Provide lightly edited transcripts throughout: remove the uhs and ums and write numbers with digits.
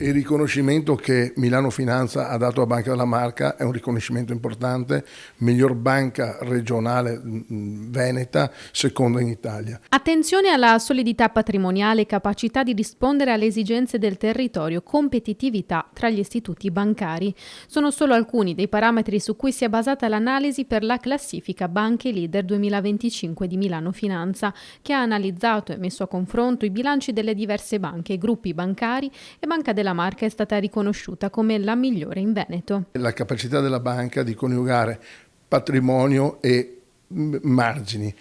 Il riconoscimento che Milano Finanza ha dato a Banca della Marca è un riconoscimento importante, miglior banca regionale veneta, seconda in Italia. Attenzione alla solidità patrimoniale, capacità di rispondere alle esigenze del territorio, competitività tra gli istituti bancari. Sono solo alcuni dei parametri su cui si è basata l'analisi per la classifica Banche Leader 2025 di Milano Finanza, che ha analizzato e messo a confronto i bilanci delle diverse banche e gruppi bancari, e Banca della Marca è stata riconosciuta come la migliore in Veneto. La capacità della banca di coniugare patrimonio e margini.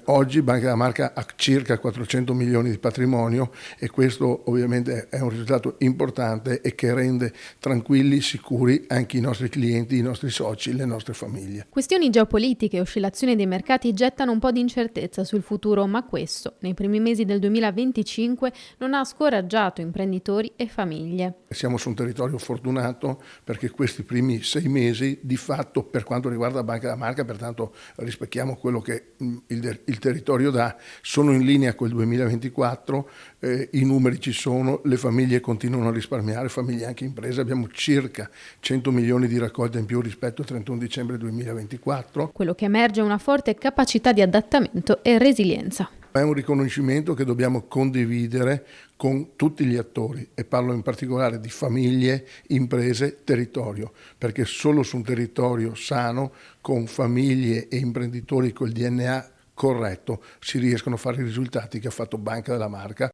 Oggi Banca della Marca ha circa 400 milioni di patrimonio e questo ovviamente è un risultato importante e che rende tranquilli, sicuri anche i nostri clienti, i nostri soci, le nostre famiglie. Questioni geopolitiche e oscillazioni dei mercati gettano un po' di incertezza sul futuro, ma questo, nei primi mesi del 2025, non ha scoraggiato imprenditori e famiglie. Siamo su un territorio fortunato perché questi primi 6 mesi, di fatto, per quanto riguarda Banca della Marca, pertanto rispecchiamo quello che il territorio dà, sono in linea col 2024, i numeri ci sono, le famiglie continuano a risparmiare, famiglie e anche imprese, abbiamo circa 100 milioni di raccolta in più rispetto al 31 dicembre 2024. Quello che emerge è una forte capacità di adattamento e resilienza. È un riconoscimento che dobbiamo condividere con tutti gli attori e parlo in particolare di famiglie, imprese, territorio, perché solo su un territorio sano, con famiglie e imprenditori col DNA corretto, si riescono a fare i risultati che ha fatto Banca della Marca.